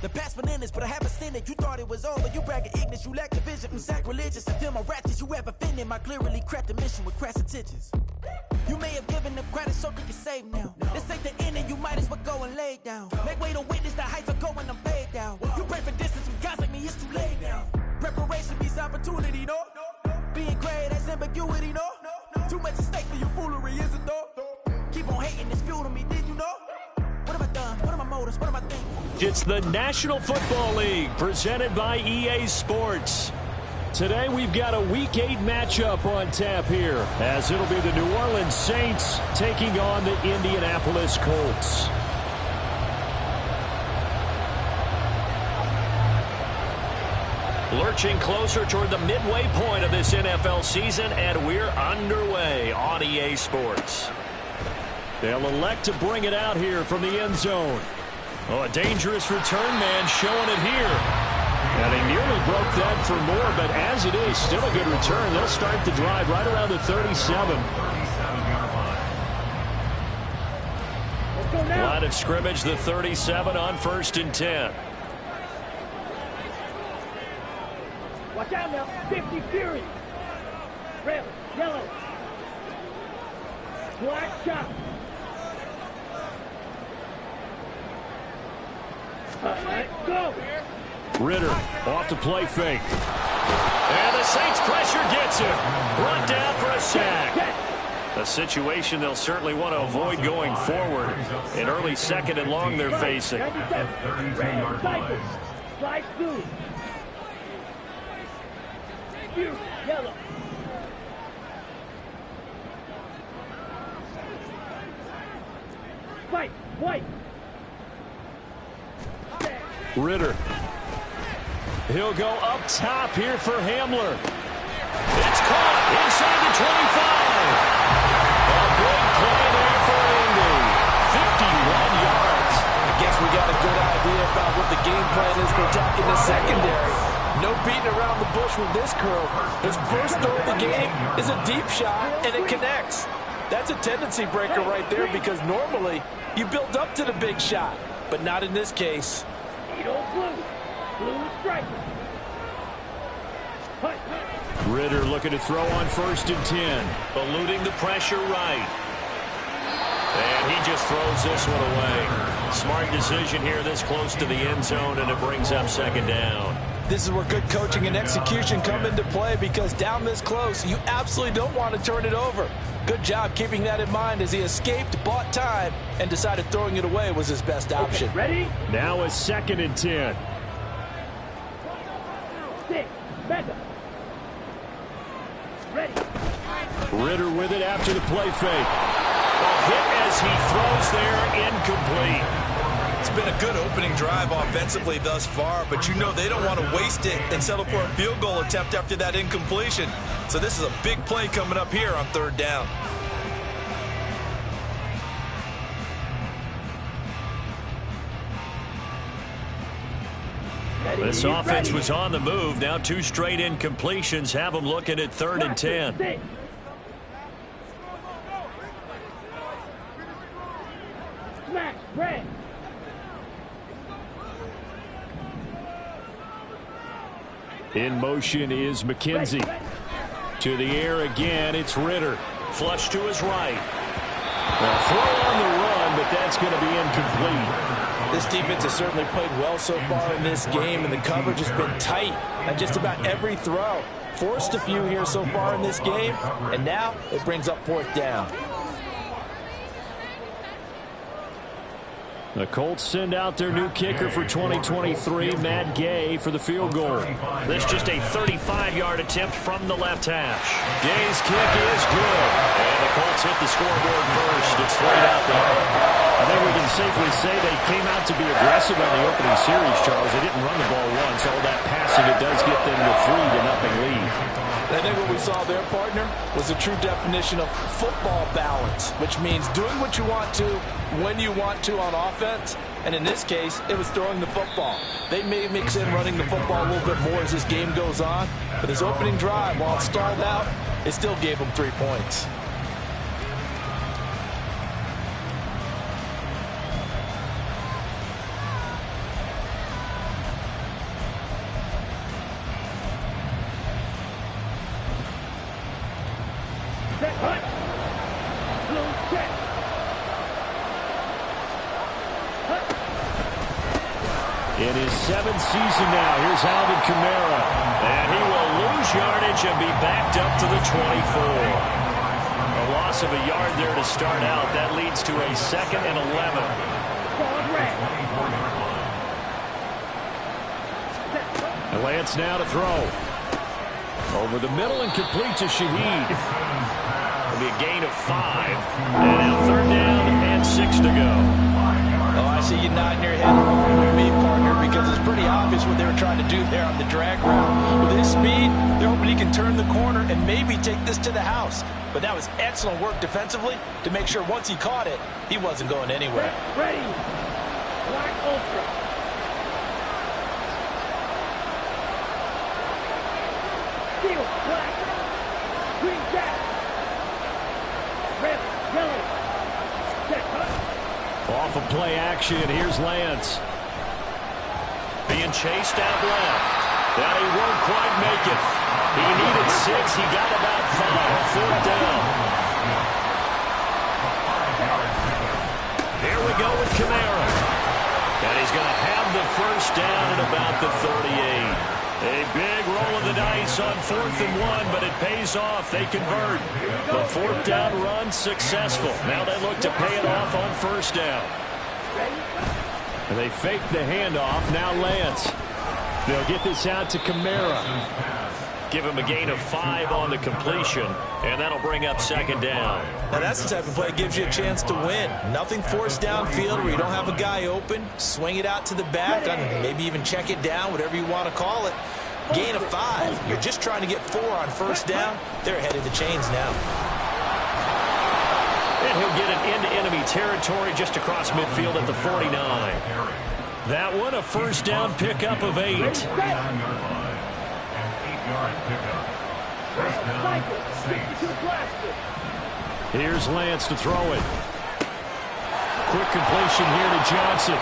The past bananas, but I haven't seen it. You thought it was over. You bragging ignorance, you lack the vision. Sacrilegious, I feel my ratchets. You have offended my clearly crafted mission with crass intentions. You may have given them credit so they can save now. This ain't the end and you might as well go and lay down. Make way to witness the heights are going, I'm paid down. You pray for distance with guys like me, it's too late now. Preparation beats opportunity, no? Being great has ambiguity, no? Too much at stake for your foolery, is it though? Keep on hating, it's fuel to me, did you know? What have I done? What are my motives? What am I thinking? It's the National Football League presented by EA Sports. Today we've got a Week 8 matchup on tap here, as it'll be the New Orleans Saints taking on the Indianapolis Colts. Lurching closer toward the midway point of this NFL season, and we're underway on EA Sports. They'll elect to bring it out here from the end zone. Oh, a dangerous return man showing it here. And he nearly broke that for more, but as it is, still a good return. They'll start the drive right around the 37. Line of scrimmage, the 37 on 1st and 10. Watch out now, 50 Fury. Red, yellow. Black chop. All right, go. Ritter off the play fake. And the Saints pressure gets him. Brought down for a sack. A situation they'll certainly want to avoid going forward. An early 2nd and long they're facing. Slide through. Yellow. Fight, white. Ritter. He'll go up top here for Hamler. It's caught inside the 25. A big play there for Indy. 51 yards. I guess we got a good idea about what the game plan is for attacking the secondary. No beating around the bush with this curl. His first throw of the game is a deep shot, and it connects. That's a tendency breaker right there, because normally you build up to the big shot, but not in this case. Blue strike. Ritter looking to throw on 1st and 10. Eluding the pressure right. And he just throws this one away. Smart decision here this close to the end zone, and it brings up 2nd down. This is where good coaching and execution come into play, because down this close, you absolutely don't want to turn it over. Good job keeping that in mind as he escaped, bought time, and decided throwing it away was his best option. Okay, ready? Now a 2nd and 10. 6, mega. Ready. Ritter with it after the play fake. A hit as he throws there, incomplete. It's been a good opening drive offensively thus far, but you know they don't want to waste it and settle for a field goal attempt after that incompletion. So this is a big play coming up here on 3rd down. This offense was on the move. Now 2 straight incompletions have them looking at 3rd and 10. Smash, red. In motion is McKenzie. To the air again, it's Ritter. Flush to his right. A throw on the run, but that's going to be incomplete. This defense has certainly played well so far in this game, and the coverage has been tight on just about every throw. Forced a few here so far in this game, and now it brings up 4th down. The Colts send out their new kicker for 2023, Matt Gay, for the field goal. This just a 35-yard attempt from the left hash. Gay's kick is good. And the Colts hit the scoreboard first. It's 3-0. I think we can safely say they came out to be aggressive on the opening series, Charles. They didn't run the ball once. All that passing, it does get them the 3-0 lead. I think what we saw there, partner, was a true definition of football balance, which means doing what you want to, when you want to on offense. And in this case, it was throwing the football. They may mix in running the football a little bit more as this game goes on. But his opening drive, while it stalled out, it still gave him 3 points. In his 7th season now, here's Alvin Kamara. And he will lose yardage and be backed up to the 24. A loss of a yard there to start out. That leads to a 2nd and 11. And Lance now to throw. Over the middle and complete to Shaheed. It'll be a gain of 5. And now 3rd down and 6 to go. Oh, I see you nodding your head with me, partner, because it's pretty obvious what they were trying to do there on the drag route. With his speed, they're hoping he can turn the corner and maybe take this to the house. But that was excellent work defensively to make sure once he caught it, he wasn't going anywhere. Ready. Black Ultra. Steel, black. Green cat. Red, yellow. Set, cut. Off of play action, here's Lance. Being chased out left. That he won't quite make it. He needed 6. He got about 5. 4th down. Here we go with Kamara. And he's going to have the 1st down at about the 38. A big roll of the dice on 4th and 1, but it pays off. They convert. The 4th down run successful. Now they look to pay it off on 1st down. And they fake the handoff. Now Lance. They'll get this out to Kamara. Give him a gain of 5 on the completion, and that'll bring up 2nd down. Now that's the type of play that gives you a chance to win. Nothing forced downfield where you don't have a guy open. Swing it out to the back, and maybe even check it down, whatever you want to call it. Gain of 5. You're just trying to get 4 on 1st down. They're ahead of the chains now. And he'll get it into enemy territory just across midfield at the 49. That one, a 1st down pickup of 8. Here's Lance to throw it. Quick completion here to Johnson.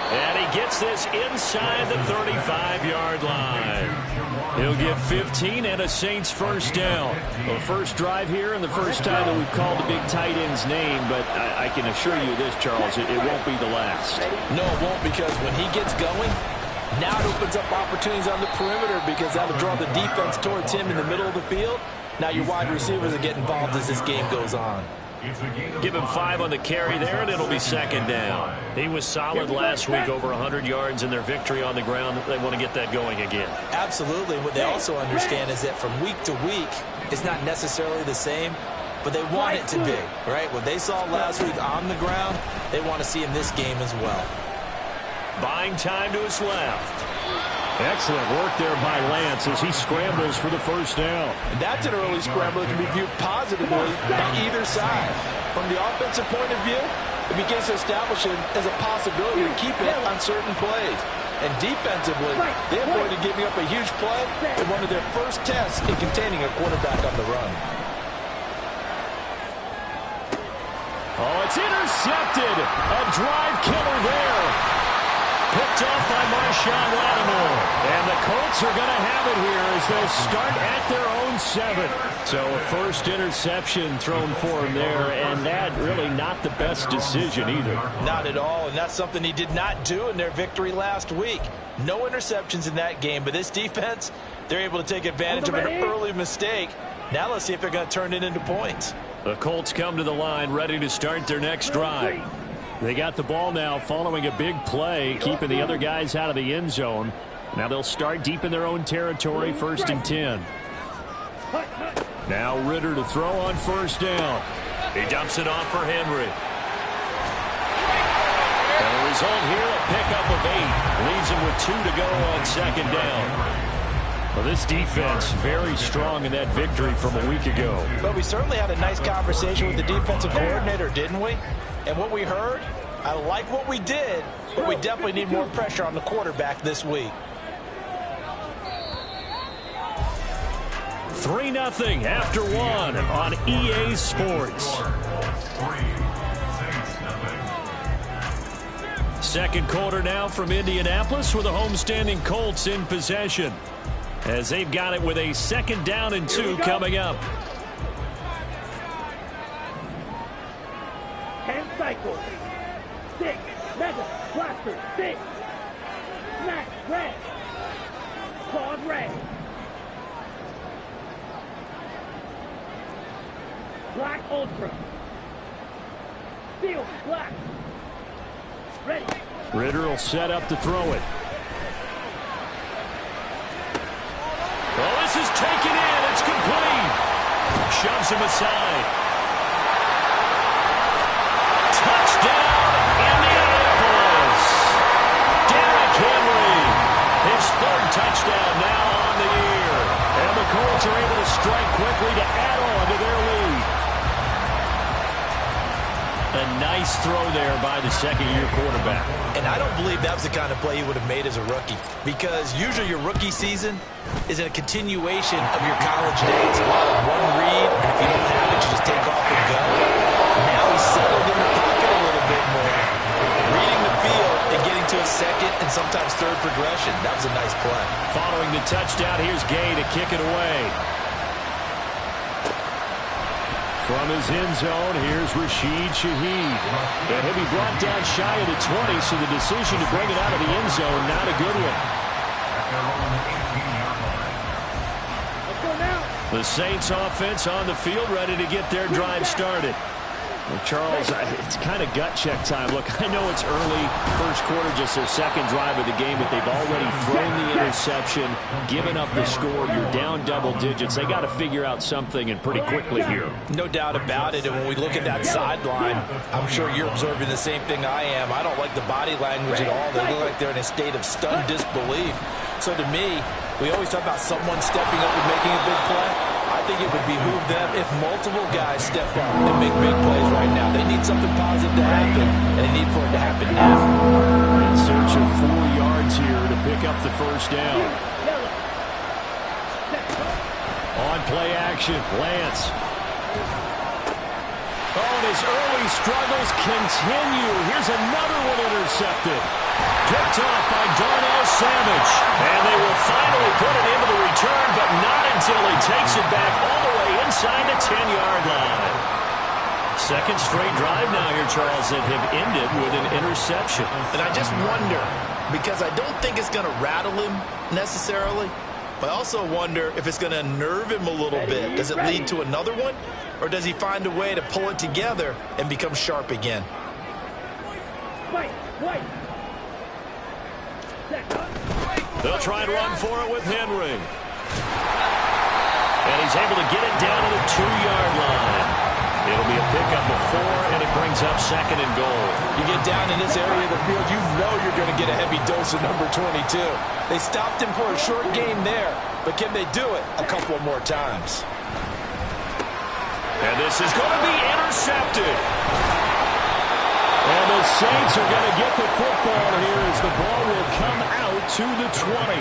And he gets this inside the 35-yard line. He'll get 15 and a Saints 1st down. The first drive here and the first time that we've called the big tight end's name, but I can assure you this, Charles, it won't be the last. No, it won't, because when he gets going, now it opens up opportunities on the perimeter because that'll draw the defense towards him in the middle of the field. Now your wide receivers will get involved as this game goes on. Give him 5 on the carry there, and it'll be 2nd down. He was solid last week, over 100 yards in their victory on the ground. They want to get that going again. Absolutely. What they also understand is that from week to week, it's not necessarily the same, but they want it to be, right? What they saw last week on the ground, they want to see in this game as well. Buying time to his left. Excellent work there by Lance as he scrambles for the 1st down. And that's an early scramble that can be viewed positively by either side. From the offensive point of view, it begins to establish it as a possibility to keep it on certain plays. And defensively, they avoided giving up a huge play in one of their first tests in containing a quarterback on the run. Oh, it's intercepted. A drive killer there. Picked off by Marshawn Lattimore. And the Colts are going to have it here as they'll start at their own 7. So a first interception thrown for him there, and that really not the best decision either. Not at all, and that's something he did not do in their victory last week. No interceptions in that game, but this defense, they're able to take advantage of an early mistake. Now let's see if they're going to turn it into points. The Colts come to the line ready to start their next drive. They got the ball now following a big play, keeping the other guys out of the end zone. Now they'll start deep in their own territory, 1st and 10. Now Ritter to throw on 1st down. He dumps it off for Henry. And the result here, a pickup of 8. Leaves him with 2 to go on 2nd down. Well, this defense very strong in that victory from a week ago. But we certainly had a nice conversation with the defensive coordinator, didn't we? And what we heard, I like what we did, but we definitely need more pressure on the quarterback this week. 3-0 after 1 on EA Sports. Second quarter now from Indianapolis with the homestanding Colts in possession, as they've got it with a 2nd down and 2 coming up. 10 cycles. 6. Mega. Blaster. 6. Flag, red. Claws, red. Black Ultra. Steel, black. Ready. Ritter will set up to throw it. Oh, this is taken in. It's complete. Shoves him aside. Touchdown, Indianapolis. Derrick Henry. His third touchdown now on the year. And the Colts are able to strike quickly to add on to their lead. A nice throw there by the second-year quarterback. And I don't believe that was the kind of play he would have made as a rookie, because usually your rookie season is a continuation of your college days. A lot of one read, and if you don't have it, you just take off and go. Now he's settled in the pocket a little bit more, reading the field and getting to a second and sometimes third progression. That was a nice play. Following the touchdown, here's Gay to kick it away. From his end zone, here's Rashid Shaheed. And he'll be brought down shy of the 20, so the decision to bring it out of the end zone, not a good one. Let's go now. The Saints offense on the field, ready to get their drive started. Well, Charles, it's kind of gut check time. Look, I know it's early, first quarter, just their second drive of the game, but they've already thrown the interception, given up the score. You're down double digits. They got to figure out something, and pretty quickly here. No doubt about it, and when we look at that sideline, I'm sure you're observing the same thing I am. I don't like the body language at all. They look like they're in a state of stunned disbelief. So to me, we always talk about someone stepping up and making a big play. I think it would behoove them if multiple guys step up and make big plays right now. They need something positive to happen, and they need for it to happen now. In search of 4 yards here to pick up the first down. On play action, Lance. Oh, and his early struggles continue. Here's another one intercepted. Picked off by Darnell Savage. And they will finally put it into the return, but not until he takes it back all the way inside the 10-yard line. Second straight drive now here, Charles, that have ended with an interception. And I just wonder, because I don't think it's going to rattle him necessarily, but I also wonder if it's going to unnerve him a little bit. Does it lead to another one? Or does he find a way to pull it together and become sharp again? Wait. They'll try and run for it with Henry. And he's able to get it down to the 2-yard line. It'll be a pickup of 4, and it brings up second and goal. You get down in this area of the field, you know you're going to get a heavy dose of number 22. They stopped him for a short game there, but can they do it a couple more times? And this is going to be intercepted. And the Saints are going to get the football here as the ball will come out to the 20.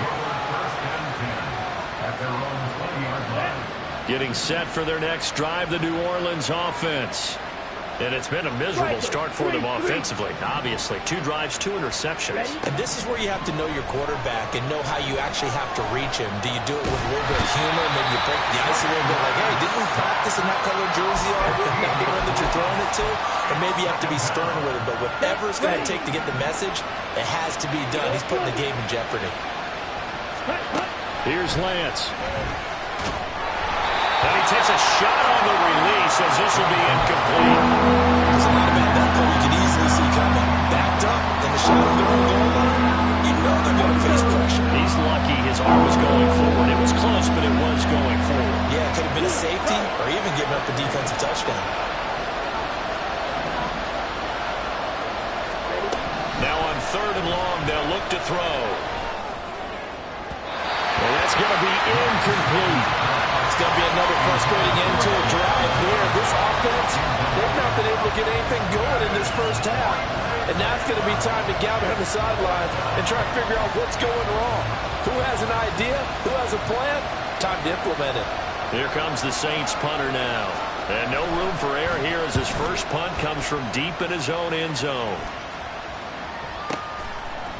Getting set for their next drive, the New Orleans offense. And it's been a miserable start for them offensively, obviously. 2 drives, 2 interceptions. And this is where you have to know your quarterback and know how you actually have to reach him. Do you do it with a little bit of humor? Maybe you break the ice a little bit like, hey, didn't we practice in that color jersey already? The one that you're throwing it to? And maybe you have to be stern with it. But whatever it's going to take to get the message, it has to be done. He's putting the game in jeopardy. Here's Lance. And he takes a shot on the release as this will be incomplete. There's a lot about that play you can easily see coming. Backed up in the shadow of their own goal line. You know they're going to face pressure. He's lucky his arm was going forward. It was close, but it was going forward. Yeah, it could have been a safety or even giving up a defensive touchdown. Now on 3rd and long, they'll look to throw. And that's going to be incomplete. It's going to be another frustrating end to a drive here. This offense, they've not been able to get anything going in this first half. And now it's going to be time to gather on the sidelines and try to figure out what's going wrong. Who has an idea? Who has a plan? Time to implement it. Here comes the Saints punter now. And no room for error here as his first punt comes from deep in his own end zone.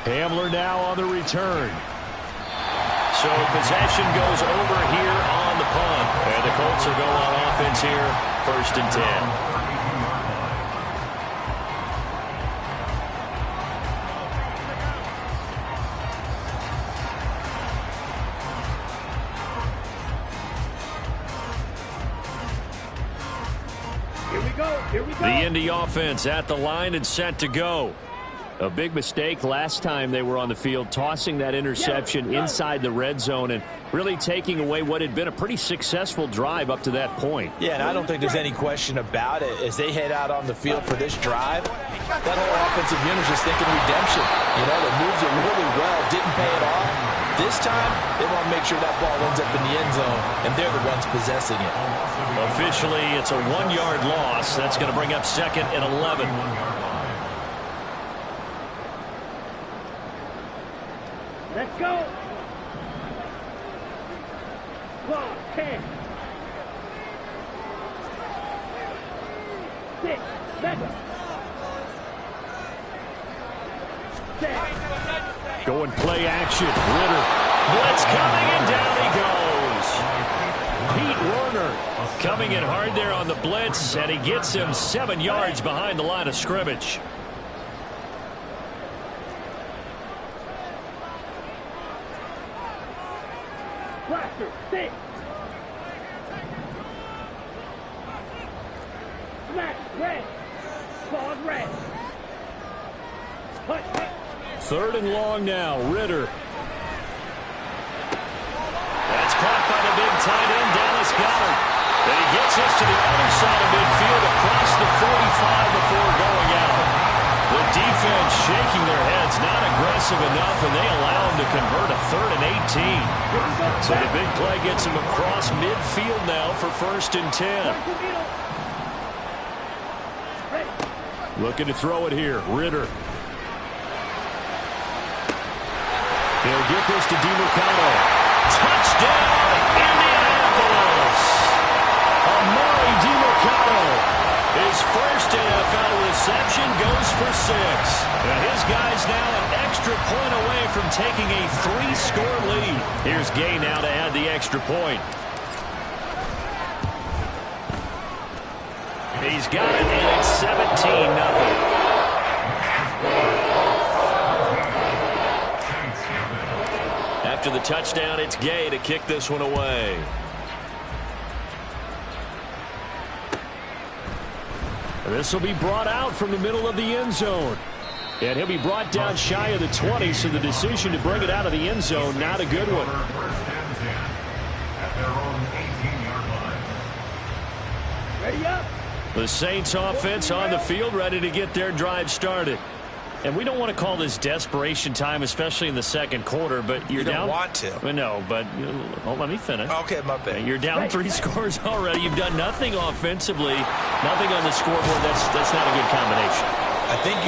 Hamler now on the return. So possession goes over here on the punt. And the Colts will go on offense here, 1st and 10. Here we go. The Indy offense at the line and set to go. A big mistake last time they were on the field, tossing that interception inside the red zone and really taking away what had been a pretty successful drive up to that point. Yeah, and I don't think there's any question about it. As they head out on the field for this drive, that whole offensive unit is just thinking redemption. You know, they moved it really well, didn't pay it off. This time, they want to make sure that ball ends up in the end zone, and they're the ones possessing it. Officially, it's a 1-yard loss. That's going to bring up 2nd and 11. Let's go. 10. 6, 7. 6. Going play action. Ritter. Blitz coming, and down he goes. Pete Werner coming in hard there on the blitz, and he gets him 7 yards behind the line of scrimmage. Blaster, 6. Smash, red. Pause, red. Hut, hut. 3rd and long now. Ritter. That's caught by the big tight end, Dallas Goedert. And he gets us to the other side of midfield across the 45 before going out. The defense shaking their heads, not aggressive enough, and they allow him to convert a 3rd and 18. So the big play gets him across midfield now for 1st and 10. Looking to throw it here. Ritter. He'll get this to DiMercato. Touchdown, Indianapolis! Amari DiMercato. His first NFL reception goes for 6. And his guy's now an extra point away from taking a 3-score lead. Here's Gay now to add the extra point. He's got it, and it's 17-0. After the touchdown, it's Gay to kick this one away. This will be brought out from the middle of the end zone. And he'll be brought down shy of the 20, so the decision to bring it out of the end zone, not a good one. Ready up. The Saints offense on the field, ready to get their drive started. And we don't want to call this desperation time, especially in the second quarter, but you're You don't down. want to. No, but let me finish. Okay, my bad. You're down 3 scores already. You've done nothing offensively, nothing on the scoreboard. That's not a good combination. I think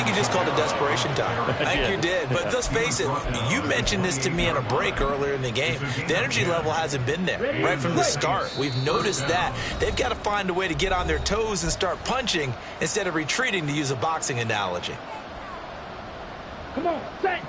you just called it desperation time. I think you did. But let's face it, you mentioned this to me in a break earlier in the game. The energy level hasn't been there right from the start. We've noticed that. They've got to find a way to get on their toes and start punching instead of retreating, to use a boxing analogy. Come on, set.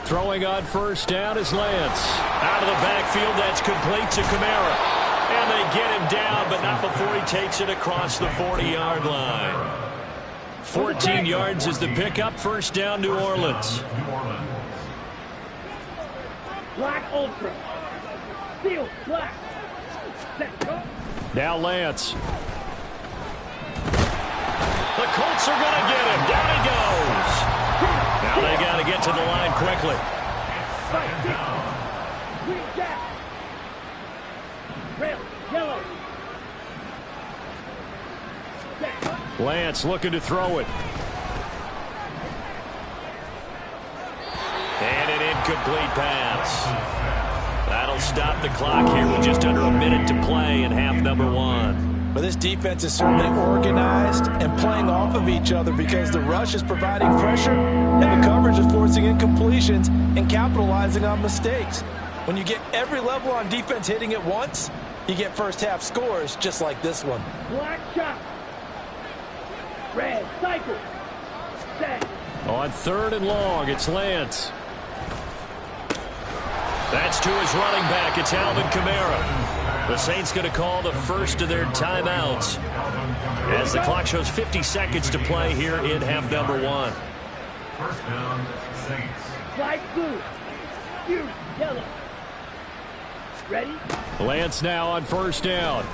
Throwing on first down is Lance. Out of the backfield, that's complete to Kamara. And they get him down, but not before he takes it across the 40-yard line. 14 yards is the pickup. First down, New Orleans. Black Ultra. Steel, black. Set, go. Now Lance. The Colts are going to get him. Down he goes. Now they got to get to the line quickly. Right, green jack. Red, yellow. Set. Lance looking to throw it. And an incomplete pass. That'll stop the clock here with just under a minute to play in half number 1. But this defense is certainly organized and playing off of each other because the rush is providing pressure and the coverage is forcing incompletions and capitalizing on mistakes. When you get every level on defense hitting at once, you get first half scores just like this one. Black shot. Red, cycle. Set. On 3rd and long, it's Lance. That's to his running back. It's Alvin Kamara. The Saints going to call the first of their timeouts. as the clock shows 50 seconds to play here in half number 1. First down, Saints. Flag blue. You, yellow. Ready? Lance now on first down.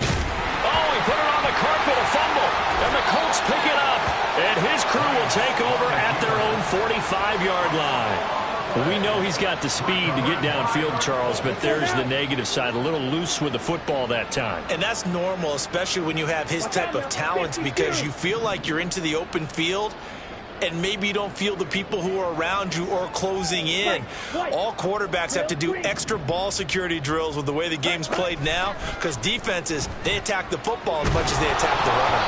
Oh, he put it on the carpet, a fumble. And the Colts pick it up. And his crew will take over at their own 45-yard line. Well, we know he's got the speed to get downfield, Charles, but there's the negative side. A little loose with the football that time. And that's normal, especially when you have his type of talents, because you feel like you're into the open field and maybe you don't feel the people who are around you or closing in. All quarterbacks have to do extra ball security drills with the way the game's played now, because defenses, they attack the football as much as they attack the runner.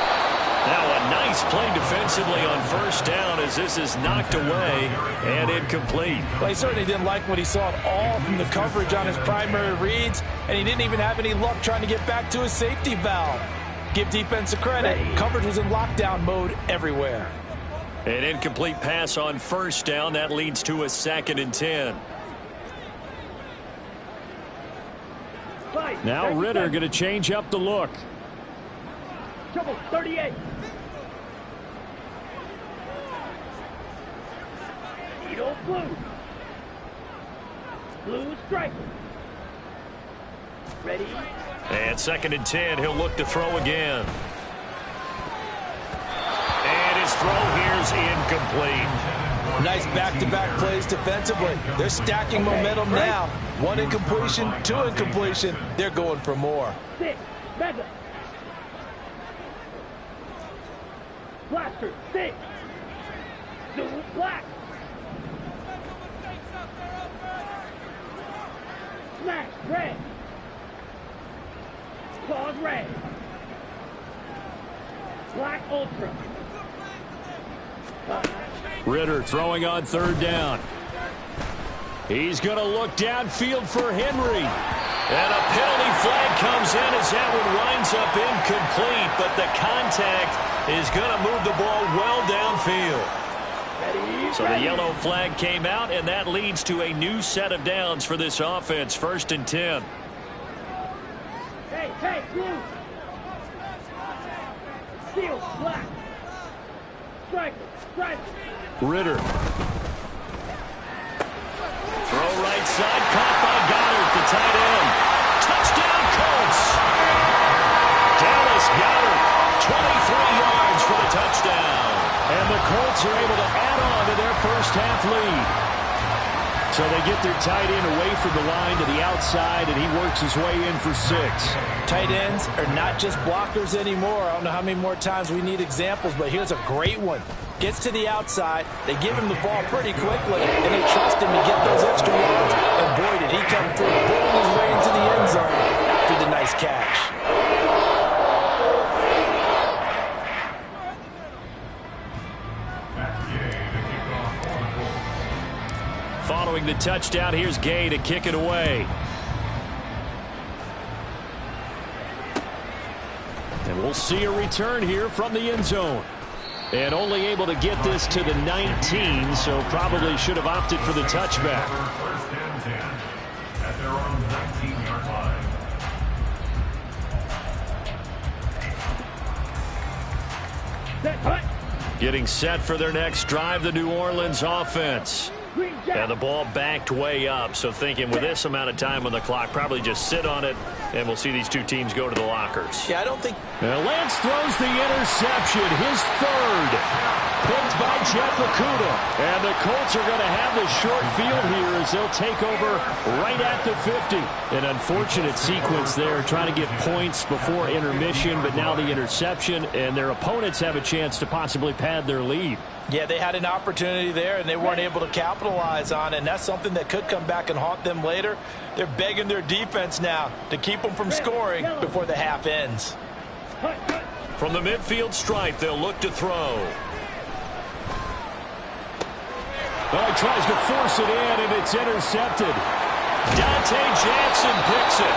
Now a nice play defensively on first down as this is knocked away and incomplete. Well, he certainly didn't like what he saw at all from the coverage on his primary reads, and he didn't even have any luck trying to get back to his safety valve. Give defense a credit. Coverage was in lockdown mode everywhere. An incomplete pass on first down. That leads to a 2nd and 10. Now Ritter going to change up the look. Trouble 38. Needle blue. Blue striker. Ready? And 2nd and 10. He'll look to throw again. And his throw here's incomplete. Nice back-to-back plays defensively. They're stacking momentum now. 1 incompletion, 2 incompletion. They're going for more. 6. Mega. Blaster, 6. Zoom black. Smash, red. Claws, red. Black ultra. Ritter throwing on 3rd down. He's going to look downfield for Henry. And a penalty flag comes in as that one winds up incomplete, but the contact is going to move the ball well downfield. So the yellow flag came out, and that leads to a new set of downs for this offense. 1st and 10. Hey, blue. Steel, black. Striker. Ritter. Throw right side, caught by Goddard, the tight end. Touchdown, Colts. Dallas Goddard, 23 yards for the touchdown. And the Colts are able to add on to their first half lead. So they get their tight end away from the line to the outside, and he works his way in for 6. Tight ends are not just blockers anymore. I don't know how many more times we need examples, but here's a great one. Gets to the outside, they give him the ball pretty quickly, and they trust him to get those extra yards. And boy, did he come through, bowling his way into the end zone after the nice catch. Following the touchdown, here's Gay to kick it away. And we'll see a return here from the end zone. And only able to get this to the 19, so probably should have opted for the touchback. First and 10 at their own 19-yard line. Getting set for their next drive, the New Orleans offense. And the ball backed way up, so thinking with this amount of time on the clock, probably just sit on it, and we'll see these two teams go to the lockers. Yeah, I don't think... Now Lance throws the interception, his 3rd. Picked by Jeff Okudah. And the Colts are going to have the short field here as they'll take over right at the 50. An unfortunate sequence there, trying to get points before intermission, but now the interception, and their opponents have a chance to possibly pad their lead. Yeah, they had an opportunity there, and they weren't able to capitalize on it, and that's something that could come back and haunt them later. They're begging their defense now to keep them from scoring before the half ends. From the midfield stripe, they'll look to throw. Oh, he tries to force it in, and it's intercepted. Dante Jackson picks it.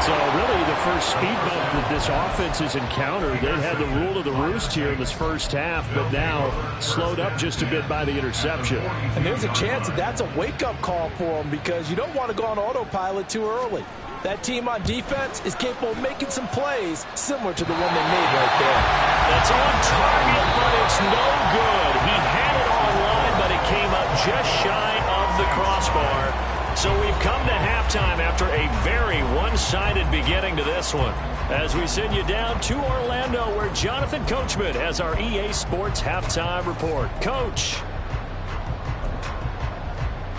So really the first speed bump that this offense has encountered. They had the rule of the roost here in this first half, but now slowed up just a bit by the interception. And there's a chance that that's a wake-up call for them, because you don't want to go on autopilot too early. That team on defense is capable of making some plays similar to the one they made right there. That's on target, but it's no good. He had it online, but it came up just shy of the crossbar. So we've come to halftime after a very one-sided beginning to this one. As we send you down to Orlando, where Jonathan Coachman has our EA Sports Halftime Report. Coach.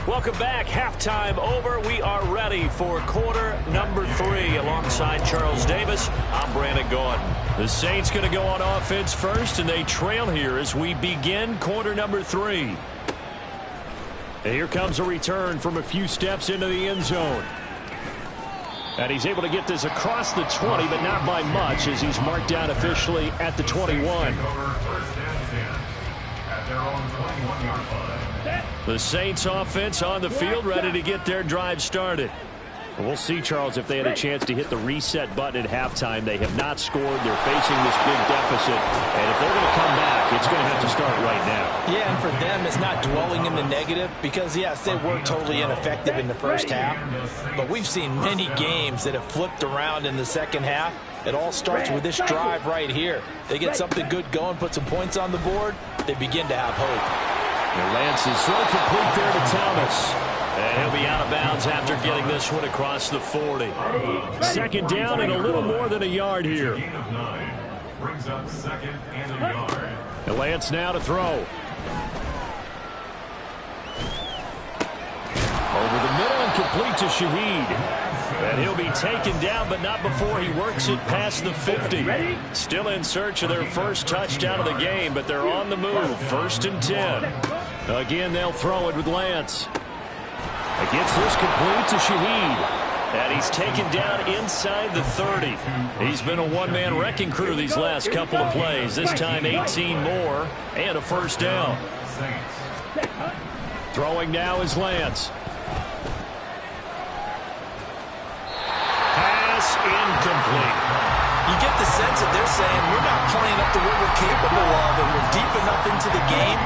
Welcome back. Halftime over. We are ready for quarter number 3. Alongside Charles Davis, I'm Brandon Gaudin. The Saints going to go on offense first, and they trail here as we begin quarter number 3. And here comes a return from a few steps into the end zone. And he's able to get this across the 20, but not by much, as he's marked down officially at the 21. The Saints offense on the field, ready to get their drive started. We'll see, Charles, if they had a chance to hit the reset button at halftime. They have not scored. They're facing this big deficit. And if they're going to come back, it's going to have to start right now. Yeah, and for them, it's not dwelling in the negative because, yes, they were totally ineffective in the first half. But we've seen many games that have flipped around in the second half. It all starts with this drive right here. They get something good going, put some points on the board, they begin to have hope. Lance's throw complete there to Thomas. And he'll be out of bounds after getting this one across the 40. Second down and a little more than a yard here. Gain of 9 brings up second and a yard. And Lance now to throw. Over the middle and complete to Shaheed. And he'll be taken down, but not before he works it past the 50. Still in search of their first touchdown of the game, but they're on the move. 1st and 10. Again, they'll throw it with Lance. Gets this complete to Shaheed. And he's taken down inside the 30. He's been a one-man wrecking crew these last couple of plays. This time 18 more and a first down. Throwing now is Lance. Pass incomplete. You get the sense that they're saying we're not playing up to what we're capable of, and we're deep enough into the game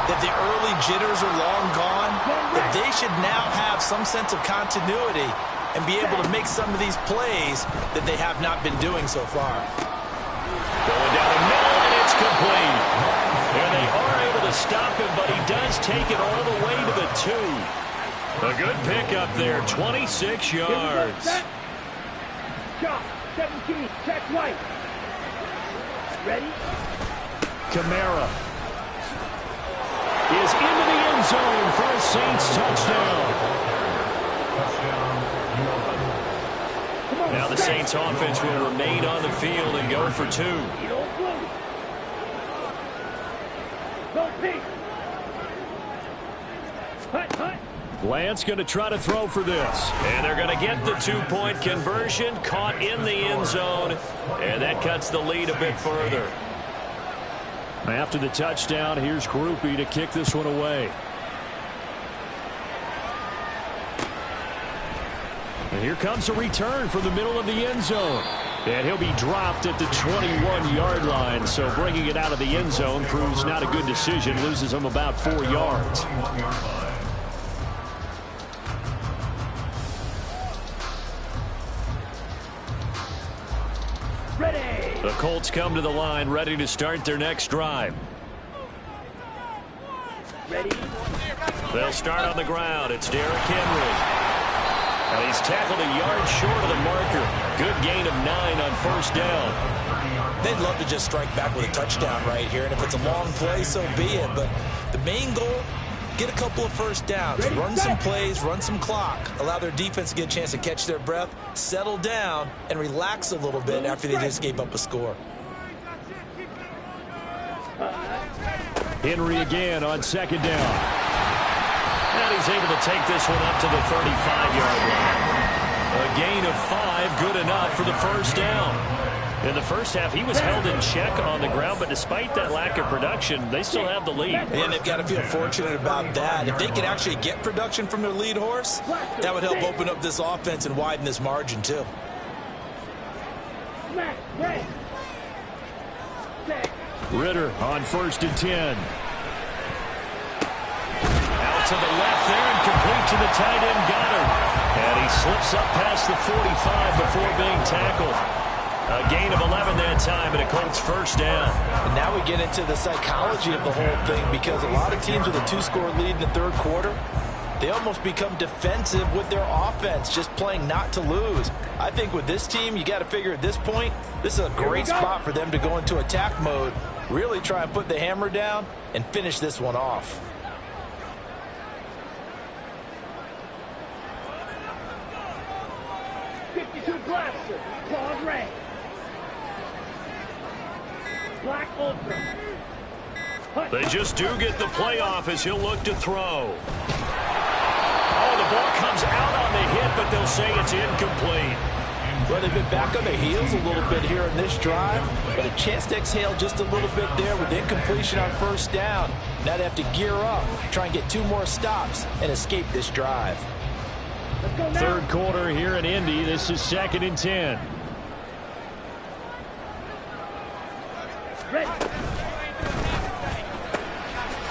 that the early jitters are long gone, that they should now have some sense of continuity and be able to make some of these plays that they have not been doing so far. Going down the middle, and it's complete. And they are able to stop him, but he does take it all the way to the 2. A good pickup there, 26 yards. Chop, 17, check right. Ready? Kamara is into the end zone for a Saints touchdown. Now the Saints offense will remain on the field and go for 2. Lance going to try to throw for this. And they're going to get the 2-point conversion, caught in the end zone, and that cuts the lead a bit further. After the touchdown, here's Groupie to kick this one away. And here comes a return from the middle of the end zone. And he'll be dropped at the 21-yard line. So bringing it out of the end zone proves not a good decision. Loses him about 4 yards. The Colts come to the line, ready to start their next drive. Ready? They'll start on the ground. It's Derrick Henry. And he's tackled a yard short of the marker. Good gain of 9 on first down. They'd love to just strike back with a touchdown right here, and if it's a long play, so be it. But the main goal, get a couple of first downs, run some plays, run some clock, allow their defense to get a chance to catch their breath, settle down, and relax a little bit after they just gave up a score. Henry again on second down. And he's able to take this one up to the 35-yard line. A gain of 5, good enough for the first down. In the first half, he was held in check on the ground, but despite that lack of production, they still have the lead. And they've got to feel fortunate about that. If they can actually get production from their lead horse, that would help open up this offense and widen this margin, too. Ritter on 1st and 10. Out to the left there and complete to the tight end Goddard. And He slips up past the 45 before being tackled. A gain of 11 that time, and a Colts first down. And now we get into the psychology of the whole thing, because a lot of teams with a 2-score lead in the third quarter, they almost become defensive with their offense, just playing not to lose. I think with this team, you got to figure at this point, this is a great spot for them to go into attack mode, really try and put the hammer down and finish this one off. Blaster, claws red. Black Ultra. They just do get the playoff as he'll look to throw. Oh, the ball comes out on the hit, but they'll say it's incomplete. Well, they've been back on their heels a little bit here in this drive, but a chance to exhale just a little bit there with incompletion on first down. Now they have to gear up, try and get 2 more stops, and escape this drive. Third quarter here in Indy. This is 2nd and 10.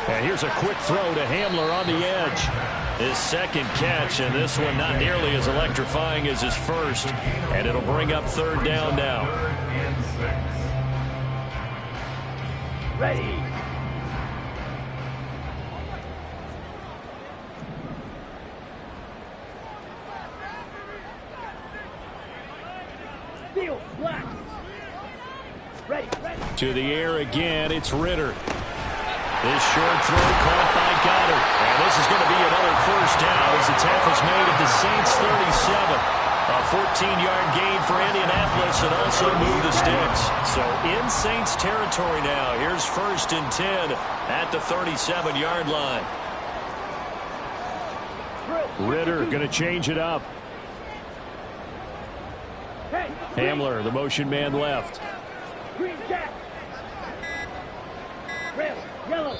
And here's a quick throw to Hamler on the edge. His second catch, and this one not nearly as electrifying as his first. And it'll bring up third down now. Ready. Black. Ready. To the air again, it's Ritter. This short throw caught by Goddard. And this is going to be another first down as the tackle's made at the Saints 37. A 14-yard gain for Indianapolis and also move the sticks. So in Saints territory now. Here's 1st and 10 at the 37-yard line. Ritter going to change it up. Hamler, the motion man left. Green jack. Red, yellow.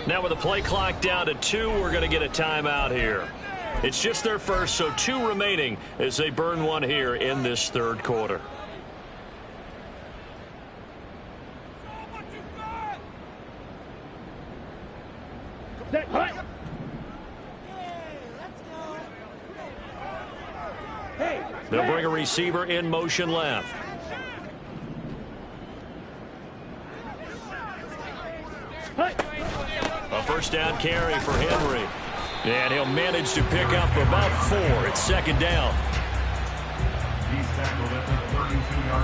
Now with the play clock down to 2, we're going to get a timeout here. It's just their first, so 2 remaining as they burn one here in this third quarter. Set, hut. They'll bring a receiver in motion left. A first down carry for Henry. And he'll manage to pick up about 4. It's 2nd down.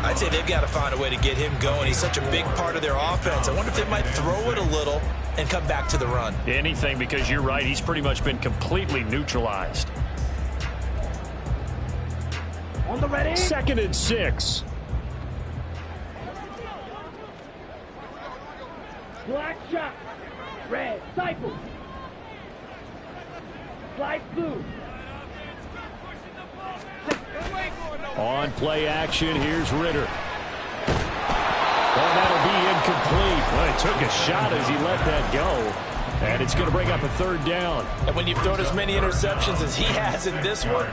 I'd say they've got to find a way to get him going. He's such a big part of their offense. I wonder if they might throw it a little and come back to the run. Anything, because you're right. He's pretty much been completely neutralized. On the ready. 2nd and 6. Black shot. Red. Cycle. Slide blue. On play action, here's Ritter. Oh, that'll be incomplete. Well, he took a shot as he let that go. And it's going to bring up a 3rd down. And when you've thrown as many interceptions as he has in this one,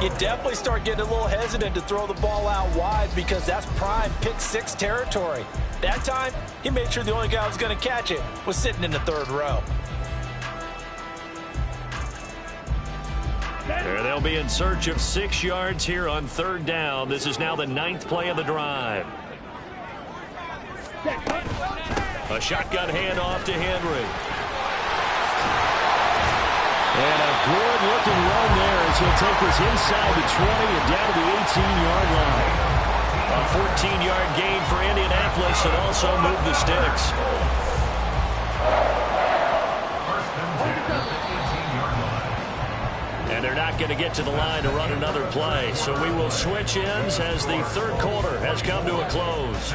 you definitely start getting a little hesitant to throw the ball out wide, because that's prime pick 6 territory. That time, he made sure the only guy who was going to catch it was sitting in the 3rd row. There they'll be in search of 6 yards here on 3rd down. This is now the 9th play of the drive. A shotgun handoff to Henry. And a good-looking run there as he'll take this inside the 20 and down to the 18-yard line. A 14-yard gain for Indianapolis and also move the sticks. And they're not going to get to the line to run another play. So we will switch ends as the third quarter has come to a close.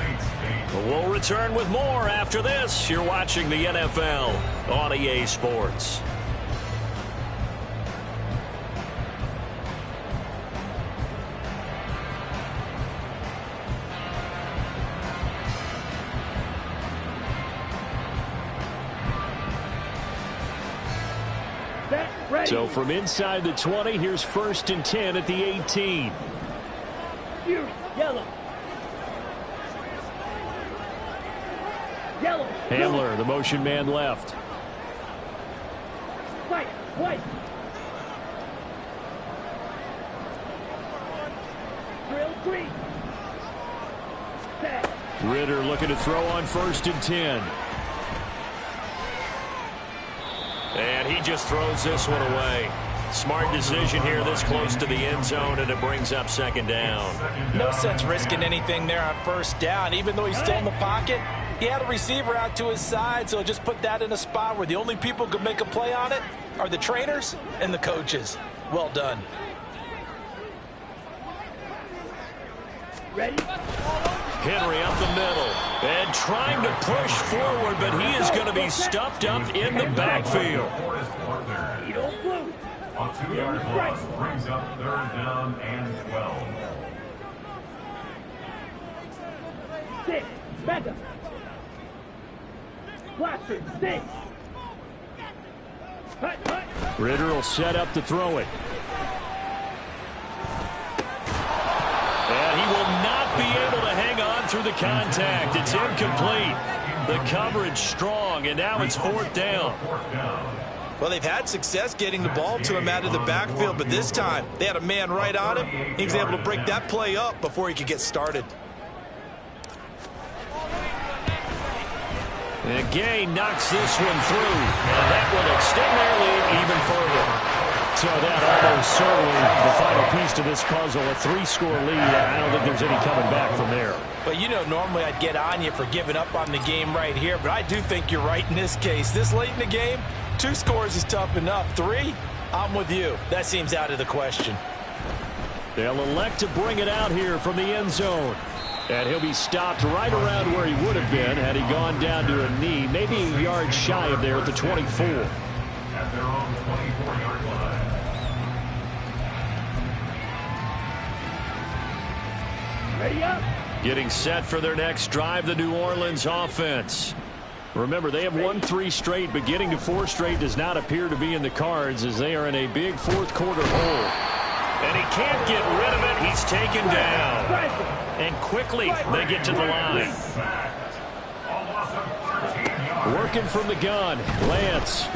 But we'll return with more after this. You're watching the NFL on EA Sports. So from inside the 20, here's 1st and 10 at the 18. Yellow. Yellow. Hamler, the motion man left. White. Screen. Set. Ritter looking to throw on 1st and 10. And he just throws this one away. Smart decision here this close to the end zone, and it brings up 2nd down. No sense risking anything there on 1st down. Even though he's still in the pocket, he had a receiver out to his side, so just put that in a spot where the only people who could make a play on it are the trainers and the coaches. Well done. Ready? Henry up the middle and trying to push forward, but he is going to be stuffed up in the backfield. Needle blue. A 2-yard loss brings up 3rd down and 12. 6. Back up. Blaster. 6. Hut. Ritter will set up to throw it. And he will not be able to hang on through the contact. It's incomplete. The coverage strong, and now it's 4th down. Well, they've had success getting the ball to him out of the backfield, but this time they had a man right on him. He was able to break that play up before he could get started. And Gay knocks this one through, and that will extend their lead even further. So that almost certainly the final piece to this puzzle, a 3-score lead. I don't think there's any coming back from there. Well, you know, normally I'd get on you for giving up on the game right here, but I do think you're right in this case. This late in the game, 2 scores is tough enough. 3, I'm with you. That seems out of the question. They'll elect to bring it out here from the end zone. And he'll be stopped right around where he would have been had he gone down to a knee, maybe a yard shy of there at the 24. At their own 24-yard line. Ready up. Getting set for their next drive, the New Orleans offense. Remember, they have won 3 straight, but getting to 4 straight does not appear to be in the cards as they are in a big 4th quarter hole. And he can't get rid of it. He's taken down. And quickly they get to the line. Working from the gun, Lance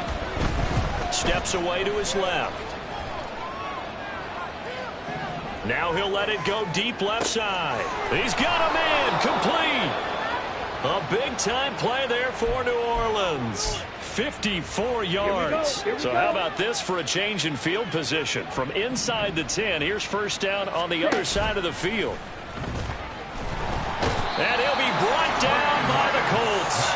steps away to his left. Now he'll let it go deep left side. He's got a man complete. A big-time play there for New Orleans. 54 yards. So how about this for a change in field position? From inside the 10, here's 1st down on the other side of the field. And he'll be brought down by the Colts.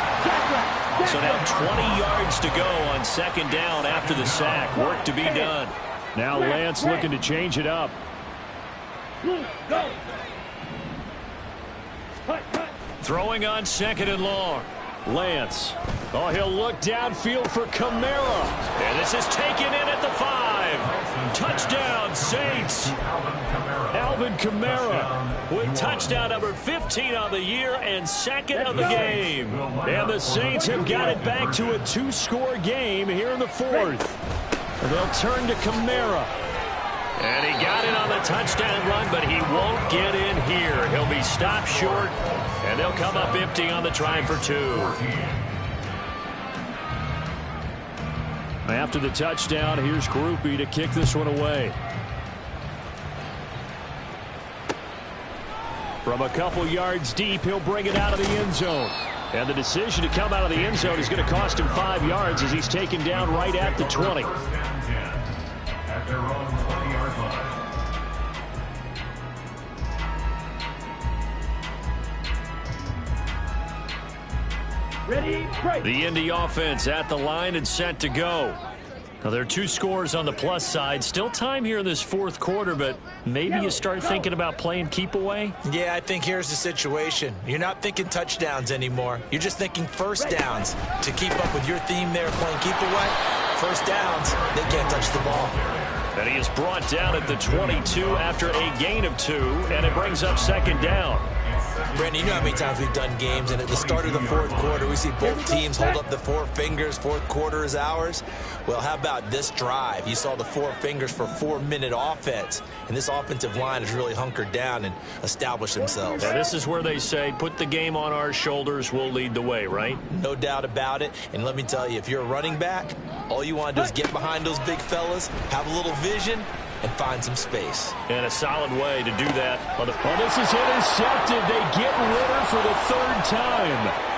So now 20 yards to go on 2nd down after the sack. Work to be done. Now Lance looking to change it up. Go. Throwing on 2nd and long. Lance. Oh, he'll look downfield for Kamara. And this is taken in at the 5. Touchdown, Saints. Alvin Kamara with touchdown number 15 on the year and 2nd of the game. And the Saints have got it back to a 2-score game here in the 4th. And they'll turn to Kamara. And he got it on the touchdown run, but he won't get in here. He'll be stopped short, and they'll come up empty on the try for 2. After the touchdown, here's Groupie to kick this one away. From a couple yards deep, he'll bring it out of the end zone. And the decision to come out of the end zone is going to cost him 5 yards as he's taken down right at the 20. At their own 20-yard line. Ready, break. The Indy offense at the line and set to go. Now, there are 2 scores on the plus side. Still time here in this 4th quarter, but maybe you start thinking about playing keep away? Yeah, I think here's the situation. You're not thinking touchdowns anymore. You're just thinking 1st downs. To keep up with your theme there, playing keep away, 1st downs, they can't touch the ball. And he is brought down at the 22 after a gain of 2, and it brings up 2nd down. Brandon, you know how many times we've done games, and at the start of the 4th quarter, we see both teams hold up the 4 fingers, 4th quarter is ours. Well, how about this drive? You saw the 4 fingers for 4-minute offense, and this offensive line has really hunkered down and established themselves. Now, this is where they say, put the game on our shoulders, we'll lead the way, right? No doubt about it, and let me tell you, if you're a running back, all you want to do is get behind those big fellas, have a little vision, and find some space. And a solid way to do that. Well, this is intercepted. They get Ritter for the third time.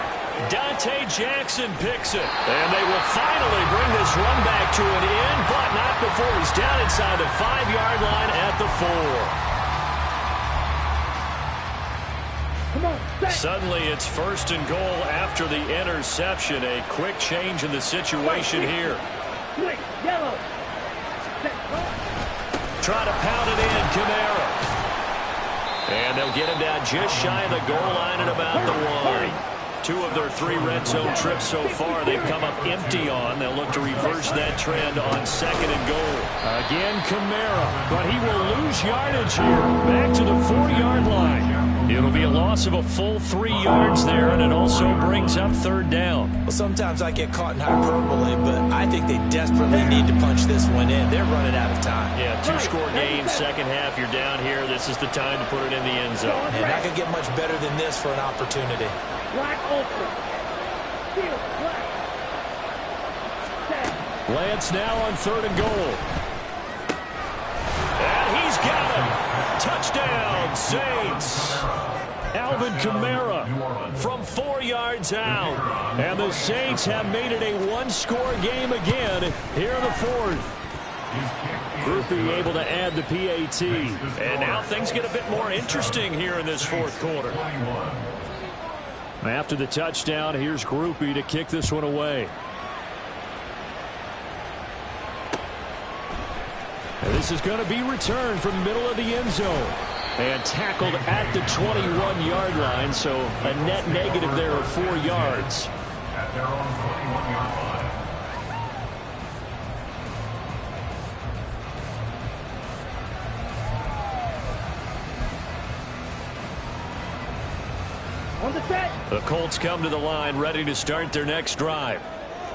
Dante Jackson picks it. And they will finally bring this run back to an end, but not before he's down inside the 5-yard line at the 4. Come on, set. Suddenly it's first and goal after the interception. A quick change in the situation here. Swing, yellow. Set, Try to pound it in, Kamara. And they'll get him down just shy of the goal line at about the 1. 2 of their 3 red zone trips so far they've come up empty on. They'll look to reverse that trend on 2nd and goal. Again, Kamara, but he will lose yardage here. Back to the 4-yard line. It'll be a loss of a full 3 yards there, and it also brings up 3rd down. Well, sometimes I get caught in hyperbole, but I think they desperately need to punch this one in. They're running out of time. Yeah, 2-score game, second half, you're down here. This is the time to put it in the end zone. And not going to get much better than this for an opportunity. black ultra. Field, black. Set. Lance now on 3rd and goal. And he's got him. Touchdown, Saints. Alvin Kamara from 4 yards out. And the Saints have made it a 1-score game again here in the 4th. Groupie able to add the PAT. And now things get a bit more interesting here in this 4th quarter. After the touchdown, here's Groupie to kick this one away. And this is going to be returned from the middle of the end zone. And tackled at the 21-yard line, so a net negative there of 4 yards. At their own 21-yard line. On the set. The Colts come to the line ready to start their next drive.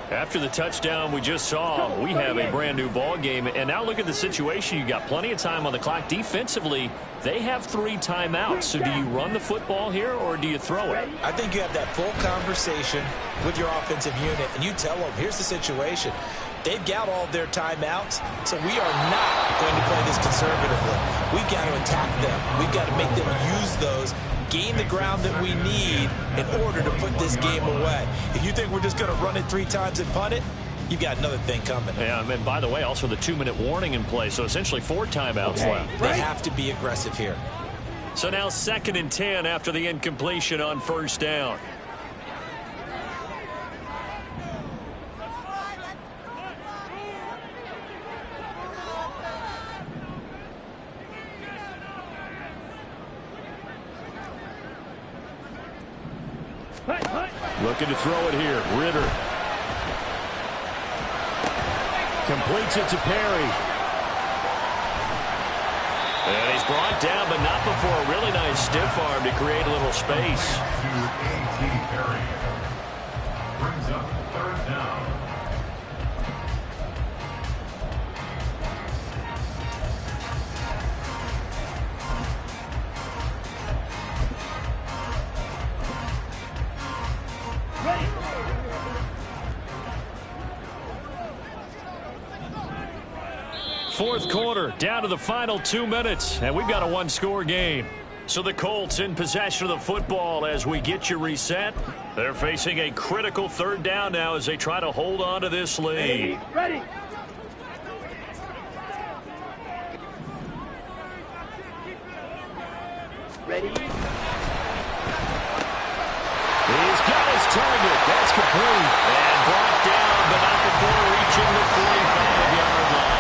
After the touchdown we just saw, we have a brand new ball game. And now look at the situation. You got plenty of time on the clock. Defensively, they have 3 timeouts. So do you run the football here or do you throw it? I think you have that full conversation with your offensive unit, and you tell them, here's the situation. They've got all of their timeouts, so we are not going to play this conservatively. We've got to attack them. We've got to make them use those, gain the ground that we need in order to put this game away. If you think we're just going to run it 3 times and punt it, you've got another thing coming. Yeah, and by the way, also the 2-minute warning in play, so essentially 4 timeouts left. They have to be aggressive here. So now 2nd and 10 after the incompletion on 1st down. Looking to throw it here. Ritter. Completes it to Perry. And he's brought down, but not before a really nice stiff arm to create a little space. To A.T. Perry. Brings up 3rd down. Ready. Fourth quarter, down to the final 2 minutes, and we've got a 1-score game. So the Colts in possession of the football as we get you reset. They're facing a critical 3rd down now as they try to hold on to this lead. Ready. Ready. He's got his target. That's complete. And brought down, but not before reaching the 45-yard line.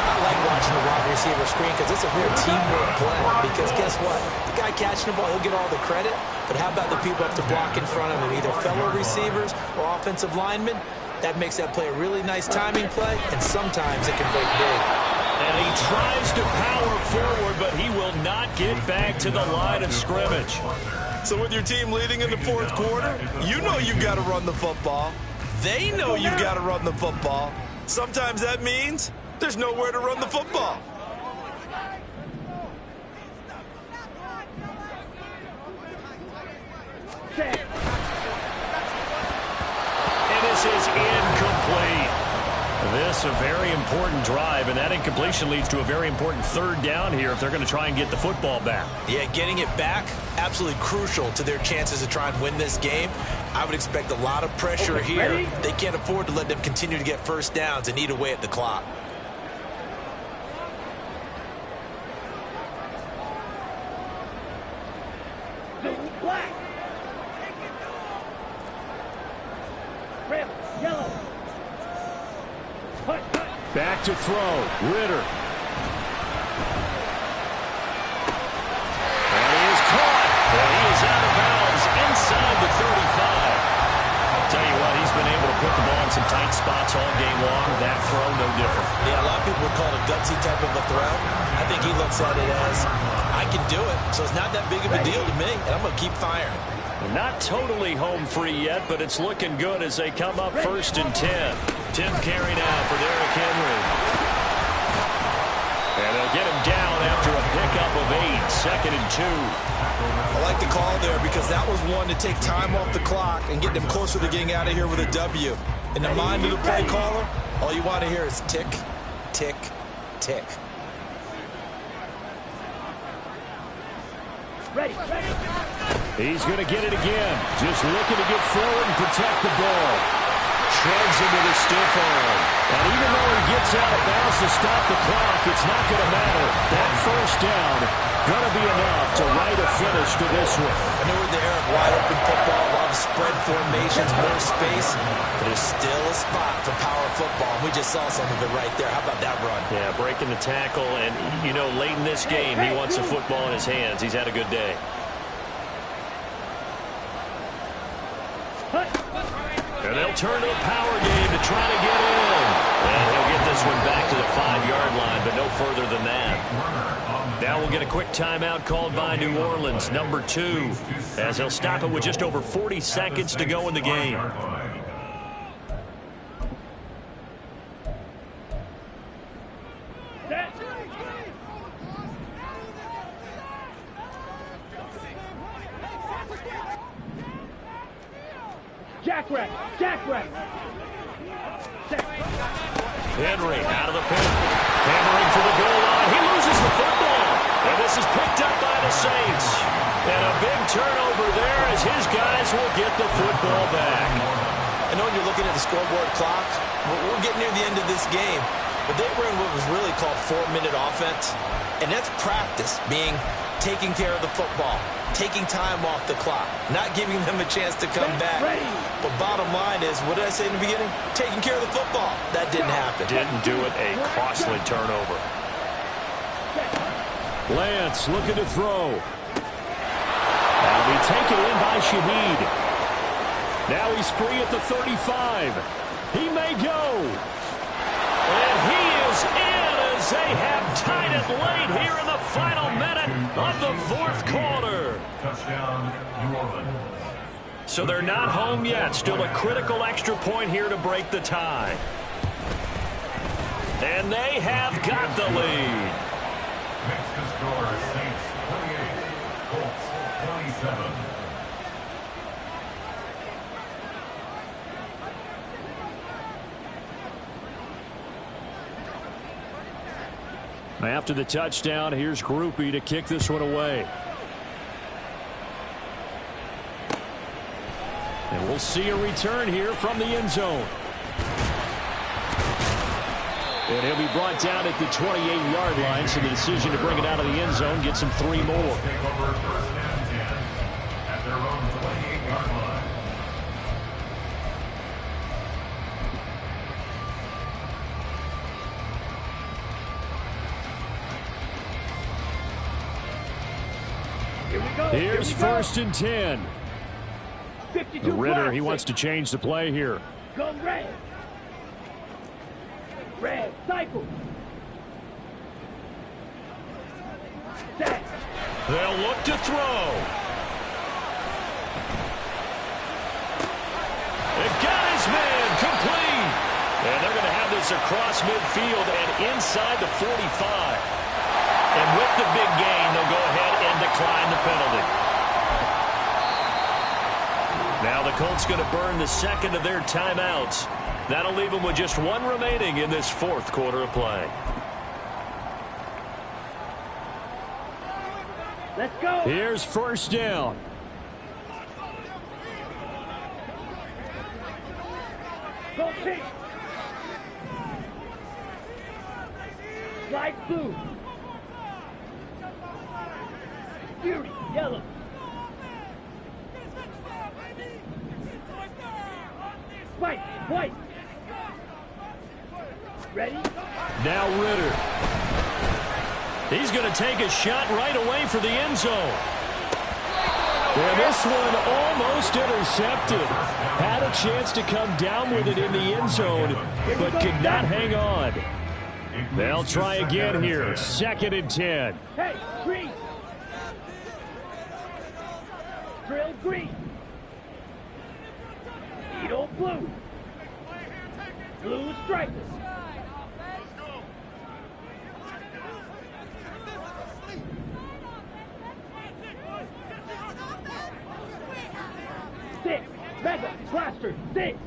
I like watching the wide receiver screen because it's a real teamwork play. Because guess what? The guy catching the ball, he'll get all the credit. But how about the people up to block in front of him, either fellow receivers or offensive linemen? That makes that play a really nice timing play, and sometimes it can break big. And he tries to power forward, but he will not get back to the line of scrimmage. So with your team leading in the 4th quarter, you know you've got to run the football. They know you've got to run the football. Sometimes that means there's nowhere to run the football. Set. And this is incomplete. This a very important drive, and that incompletion leads to a very important third down here if they're going to try and get the football back. Yeah, getting it back, absolutely crucial to their chances to try and win this game. I would expect a lot of pressure here. Ready? They can't afford to let them continue to get first downs and eat away at the clock. Black. Red. Yellow. Cut. Back to throw. Ritter. And he is caught. And he is out of bounds inside the 35. I'll tell you what, he's been able to put the ball in some tight spots all game long. That throw, no different. Yeah, a lot of people would call it a gutsy type of a throw. I think he looks at it as, I can do it, so it's not that big of a deal to me, and I'm going to keep firing. Not totally home free yet, but it's looking good as they come up 1st and 10. 10th carry now for Derrick Henry. And they'll get him down after a pickup of 8. 2nd and 2. I like the call there because that was one to take time off the clock and get them closer to getting out of here with a W. In the mind of the play caller, all you want to hear is tick, tick, tick. Ready. He's going to get it again. Just looking to get forward and protect the ball. Shrugs him with a stiff arm. And even though he gets out of bounds to stop the clock, it's not going to matter. That first down going to be enough to write a finish to this one. I know we're in the era of wide open football, a lot of spread formations, more space, but there's still a spot for power football. We just saw some of it right there. How about that run? Yeah, breaking the tackle, and, you know, late in this game, he wants the football in his hands. He's had a good day. And they'll turn to a power game to try to get in. And he'll get this one back to the 5-yard line, but no further than that. Now we'll get a quick timeout called by New Orleans, number 2, as they'll stop it with just over 40 seconds to go in the game. Jackrack. Henry out of the pit. Hammering for the goal line. He loses the football. And this is picked up by the Saints. And a big turnover there as his guys will get the football back. I know when you're looking at the scoreboard clock, we're getting near the end of this game. But they were in what was really called 4-minute offense. And that's practice, being taking care of the football, taking time off the clock, not giving them a chance to come back. But bottom line is, what did I say in the beginning? Taking care of the football. That didn't happen. Didn't do it. A costly turnover. Lance looking to throw. That'll be taken in by Shaheed. Now he's free at the 35. He may go. And he is in as they have tied it late here in the final minute of the 4th quarter. Touchdown, New Orleans. So they're not home yet. Still a critical extra point here to break the tie. And they have got the lead. Next to score, Saints 28, Colts 27. After the touchdown, here's Groupie to kick this one away. And we'll see a return here from the end zone. And he'll be brought down at the 28-yard line, so the decision to bring it out of the end zone gets him 3 more. Take over 1st and 10 at their own 28-yard line. Here's 1st and 10. 52 Ritter, he wants to change the play here. Go red. Red, cycle. Set. They'll look to throw. They've got his man complete. And they're going to have this across midfield and inside the 45. And with the big gain, they'll go ahead and decline the penalty. Now the Colts going to burn the second of their timeouts. That'll leave them with just one remaining in this fourth quarter of play. Let's go. Here's first down. Go kick. Light blue. Fury, yellow. White. Ready? Now Ritter. He's going to take a shot right away for the end zone. And this one almost intercepted. Had a chance to come down with it in the end zone, but could not hang on. They'll try again here. 2nd and 10. Hey, green. Drill green. Edo blue. Blue stripes. Six. Mega. Blaster. 6.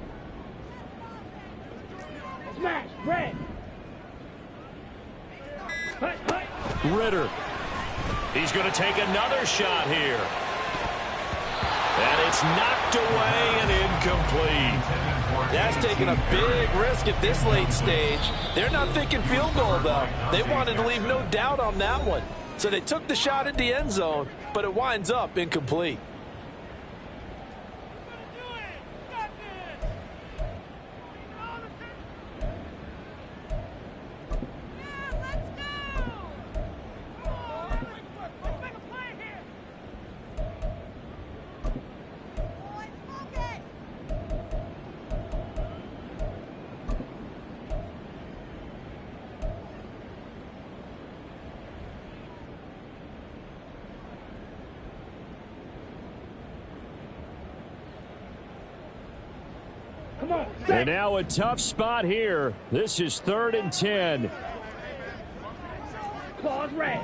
Smash. Red. Hut. Ritter. He's going to take another shot here. And it's knocked away and incomplete. That's taking a big risk at this late stage. They're not thinking field goal, though. They wanted to leave no doubt on that one. So they took the shot at the end zone, but it winds up incomplete. Come on. And now a tough spot here. This is 3rd and 10. Claws red.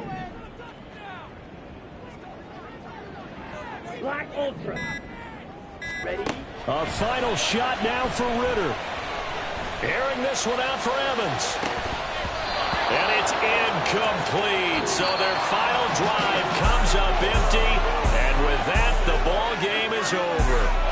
Black Ultra. Ready? A final shot now for Ritter. Airing this one out for Evans. And it's incomplete. So their final drive comes up empty. And with that, the ball game is over.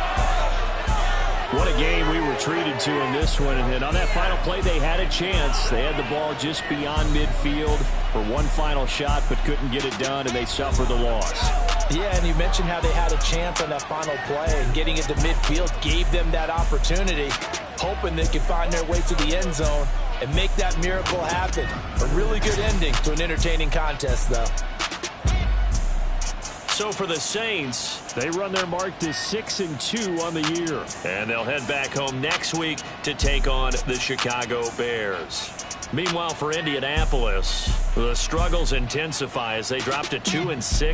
What a game we were treated to in this one. And on that final play, they had a chance. They had the ball just beyond midfield for one final shot, but couldn't get it done, and they suffered the loss. Yeah, and you mentioned how they had a chance on that final play, and getting it to midfield gave them that opportunity, hoping they could find their way to the end zone and make that miracle happen. A really good ending to an entertaining contest, though. So for the Saints, they run their mark to 6-2 on the year. And they'll head back home next week to take on the Chicago Bears. Meanwhile, for Indianapolis, the struggles intensify as they drop to 2-6.